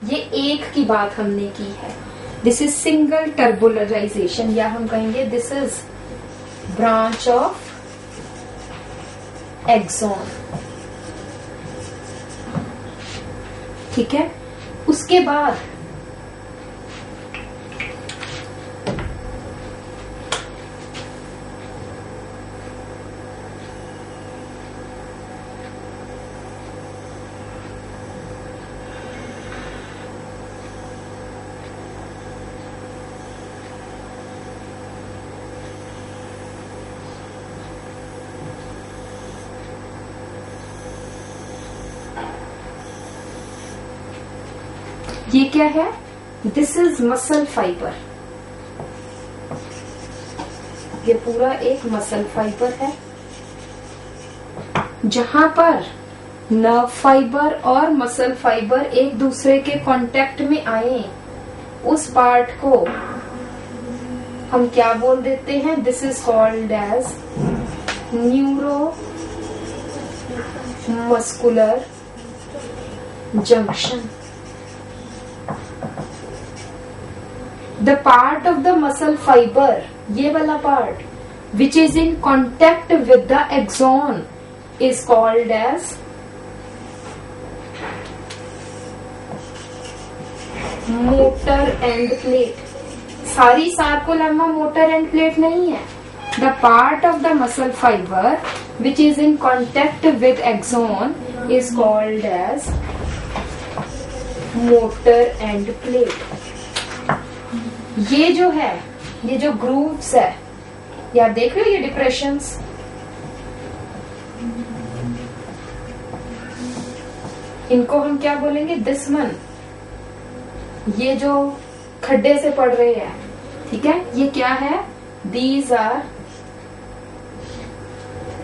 ये एक की बात हमने की है। दिस इज सिंगल टर्बोलराइजेशन, या हम कहेंगे this is branch of axon. ठीक है, उसके बाद ये क्या है? This is muscle fibre. ये पूरा एक मसल फाइबर है, जहां पर नर्व फाइबर और मसल फाइबर एक दूसरे के कांटेक्ट में आए, उस पार्ट को हम क्या बोल देते हैं? This is called as neuromuscular junction. The part of the muscle fiber, ये वाला part, which is in contact with the axon, is called as motor end plate. सारी sarcolemma motor end plate नहीं है. The part of the muscle fiber which is in contact with axon is called as motor end plate. ये जो है, ये जो grooves है, यार देख रहे हो ये डिप्रेशंस, इनको हम क्या बोलेंगे? दिसमन। ये जो खड्डे से पड़ रहे हैं, ठीक है, ये क्या है? These are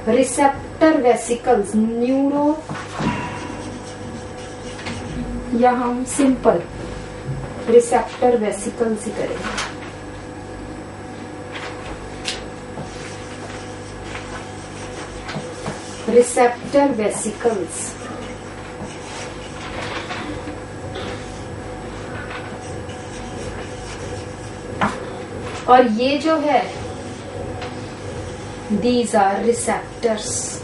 receptor vesicles. Neuro, या हम सिंपल रिसेप्टर वेसिकल्स ही करेंगे। Receptor vesicles. और ये जो है, दीज आर रिसेप्टर्स।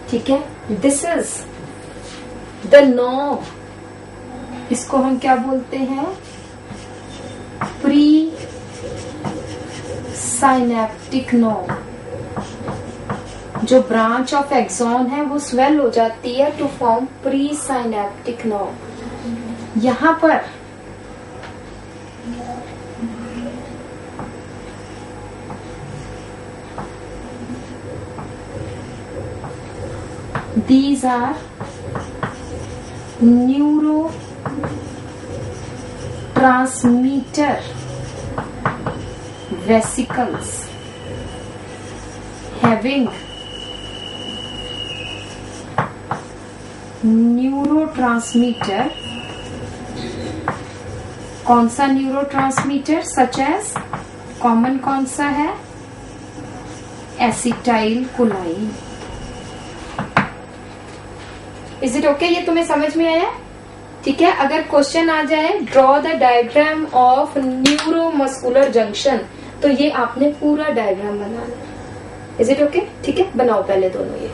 ठीक है, दिस इज द नॉब। इसको हम क्या बोलते हैं? Presynaptic knob. जो ब्रांच ऑफ एक्सॉन है वो स्वेल हो जाती है to form presynaptic knob. यहां पर these are neurotransmitter vesicles having neurotransmitter। कौन सा न्यूरोट्रांसमीटर? सच एज, कॉमन कौन सा है? एसिटाइल कोलाइन। Is it okay? ये तुम्हें समझ में आया? ठीक है, अगर क्वेश्चन आ जाए draw the diagram of neuromuscular junction, तो ये आपने पूरा diagram banana. Is it okay? ठीक है, बनाओ पहले दोनों ये।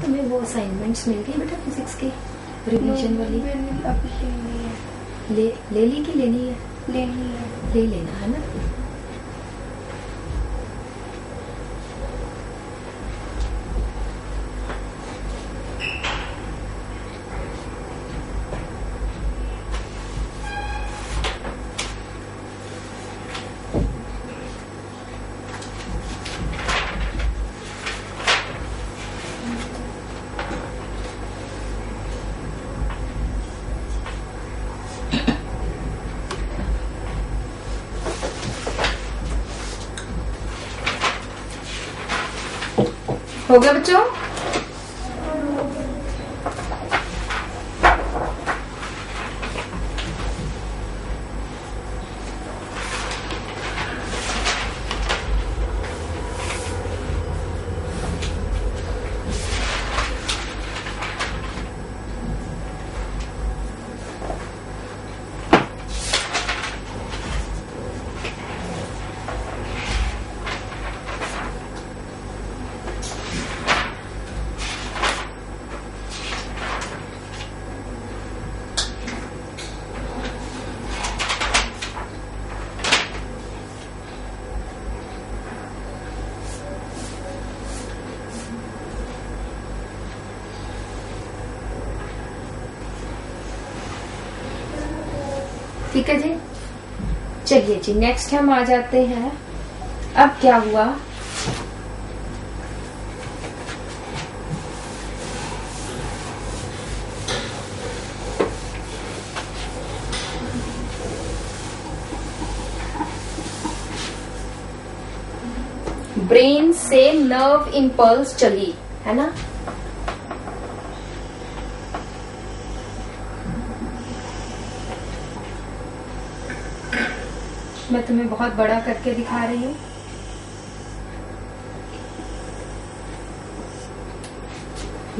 तुम्हें वो असाइनमेंट्स मिल गई बेटा फिजिक्स की रिवीजन वाली? अभी ले ली कि लेनी है? लेनी है। ले लेना है ना। हो गया बच्चों? ठीक है जी। चलिए जी, नेक्स्ट हम आ जाते हैं। अब क्या हुआ, ब्रेन से नर्व इंपल्स चली, है ना। मैं तुम्हें बहुत बड़ा करके दिखा रही हूँ।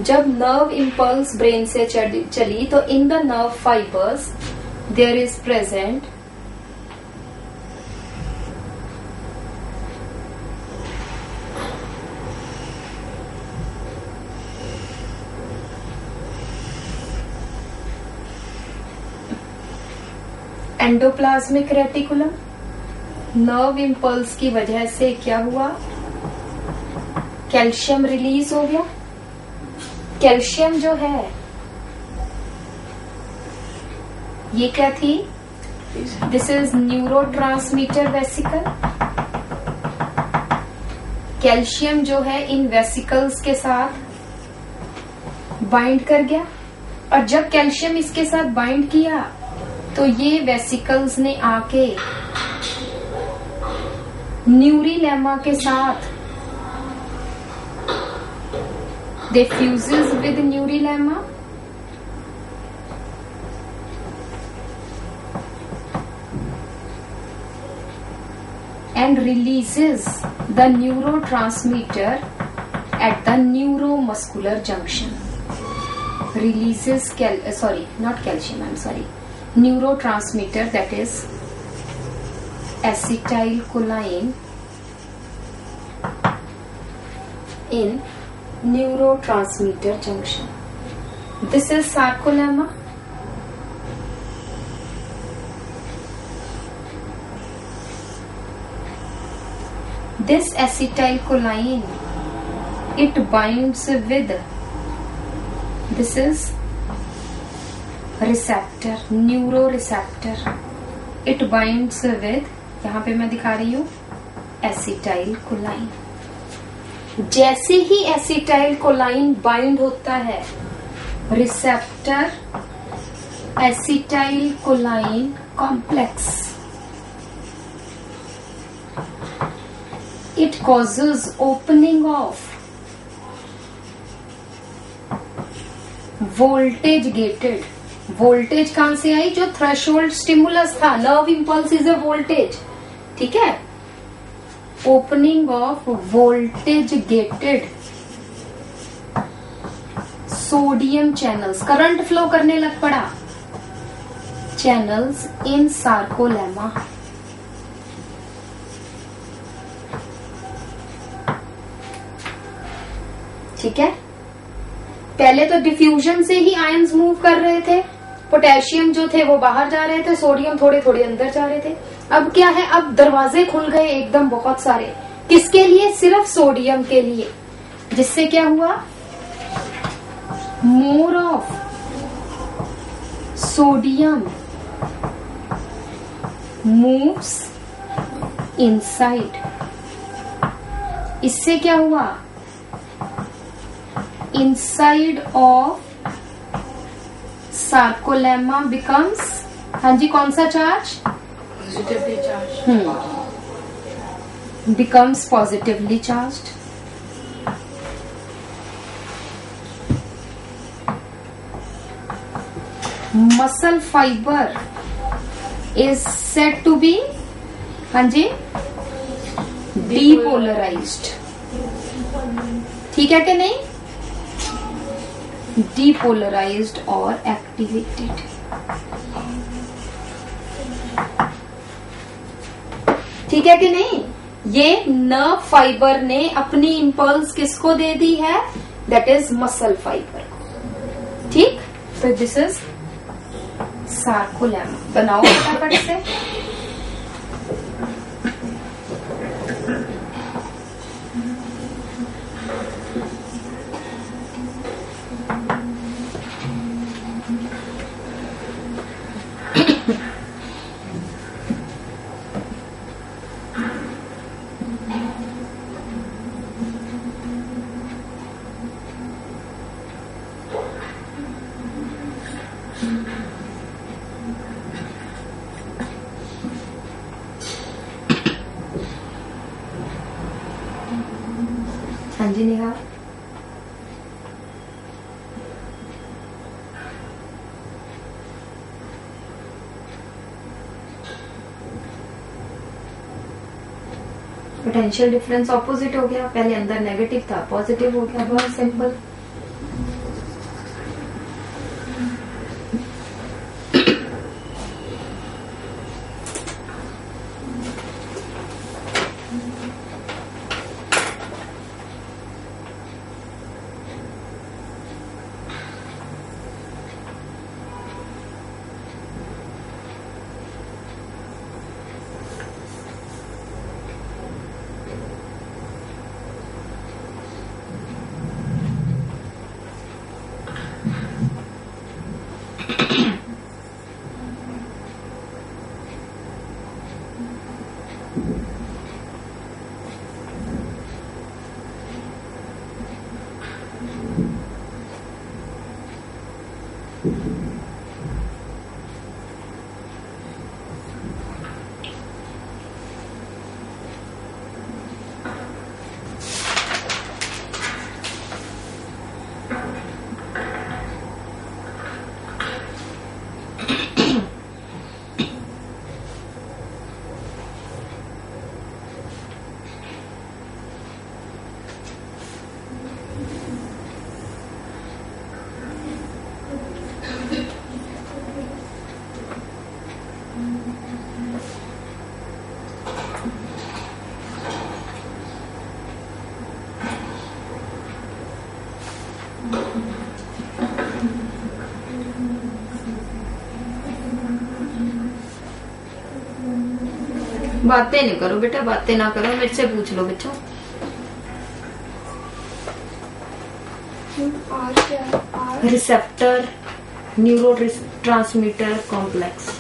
जब नर्व इंपल्स ब्रेन से चली तो in the nerve fibres there is present endoplasmic reticulum. Nerve impulse की वजह से क्या हुआ, कैल्शियम रिलीज हो गया। कैल्शियम जो है ये क्या थी, this is neurotransmitter vesicle. Calcium जो है इन वेसिकल्स के साथ बाइंड कर गया, और जब कैल्शियम इसके साथ बाइंड किया तो ये वेसिकल्स ने आके न्यूरीलेमा के साथ they fuses with neurilemma, and releases the neurotransmitter at the neuromuscular junction. Releases neurotransmitter, that is acetylcholine in neurotransmitter junction. This is sarcolemma. This acetylcholine, it binds with, this is receptor, neuroreceptor. It binds with, यहाँ पे मैं दिखा रही हूँ acetylcholine. जैसे ही acetylcholine bind होता है receptor acetylcholine complex, it causes opening of voltage gated. Voltage कहां से आई? जो थ्रेशोल्ड स्टिमुलस था, nerve impulse is a voltage, ठीक है। Opening of voltage gated sodium channels, current flow करने लग पड़ा, चैनल्स इन सार्कोलेमा। ठीक है, पहले तो डिफ्यूजन से ही आयंस मूव कर रहे थे, पोटेशियम जो थे वो बाहर जा रहे थे, सोडियम थोड़े थोड़े अंदर जा रहे थे। अब क्या है, अब दरवाजे खुल गए एकदम बहुत सारे, किसके लिए? सिर्फ सोडियम के लिए, जिससे क्या हुआ, more of sodium moves inside. इससे क्या हुआ, inside of sarcolemma becomes, हाँ जी कौन सा charge? Positively charged. Becomes positively charged. Muscle fiber is said to be, हाँ जी, depolarized. ठीक है कि नहीं? Depolarized or activated. ठीक है कि नहीं? ये नर्व फाइबर ने अपनी इंपल्स किसको दे दी है? दैट इज मसल फाइबर को। ठीक, तो दिस इज सार्कोलेमा। बनाओ फटाफट से। हाँ जी नेहा, पोटेंशियल डिफरेंस ऑपोजिट हो गया, पहले अंदर नेगेटिव था पॉजिटिव हो गया, बहुत सिंपल। बातें नहीं करो बेटा, बातें ना करो, मेरे से पूछ लो बच्चों। Receptor neuro transmitter complex.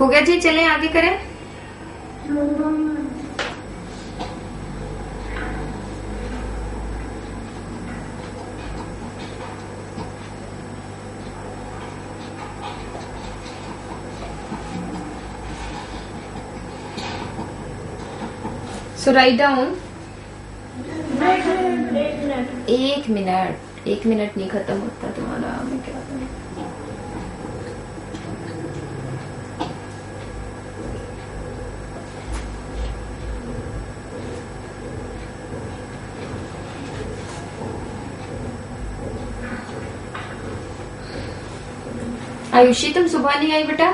हो गया जी, चलें आगे करें। सो राइट डाउन। 1 मिनट नहीं खत्म होता तुम्हारा, मैं क्या करूं। आयुषी तुम सुबह नहीं आई बेटा?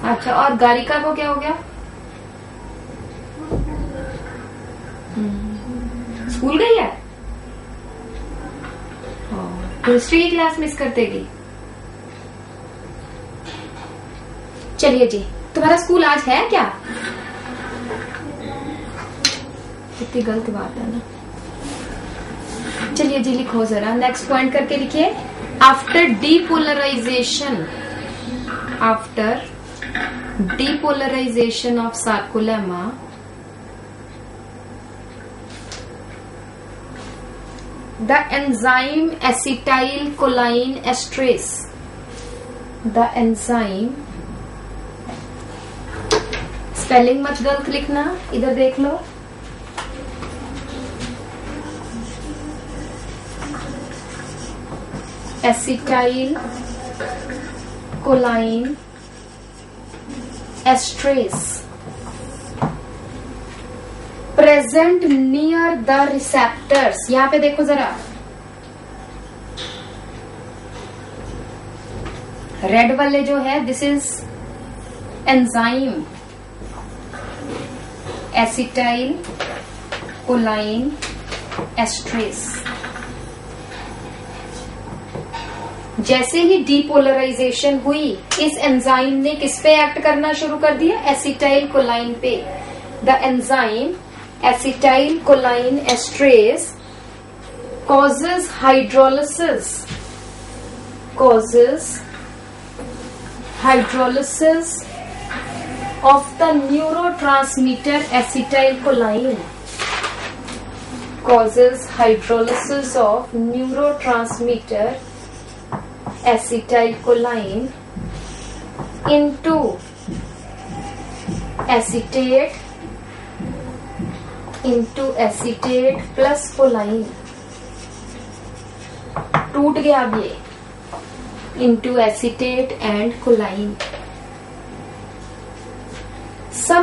अच्छा, और गारिका को क्या हो गया? स्कूल गई है? हिस्ट्री की क्लास मिस कर देगी। चलिए जी, तुम्हारा स्कूल आज है क्या? कितनी गलत बात है ना। चलिए जी, लिखो जरा, नेक्स्ट पॉइंट करके लिखिए। After depolarization of sarcolemma, the enzyme acetylcholine esterase, the enzyme, spelling मत गलत लिखना, इधर देख लो। acetylcholine esterase present near the receptors। यहां पे देखो जरा, रेड वाले जो है, this is enzyme acetylcholine esterase। जैसे ही डीपोलराइजेशन हुई, इस एंजाइम ने किस पे एक्ट करना शुरू कर दिया? एसिटाइलकोलाइन पे। The enzyme acetylcholine esterase causes hydrolysis of the neurotransmitter acetylcholine, causes hydrolysis of neurotransmitter acetylcholine into acetate into acetate plus कोलाइन, टूट गया अब ये, इंटू एसीटेट एंड कोलाइन।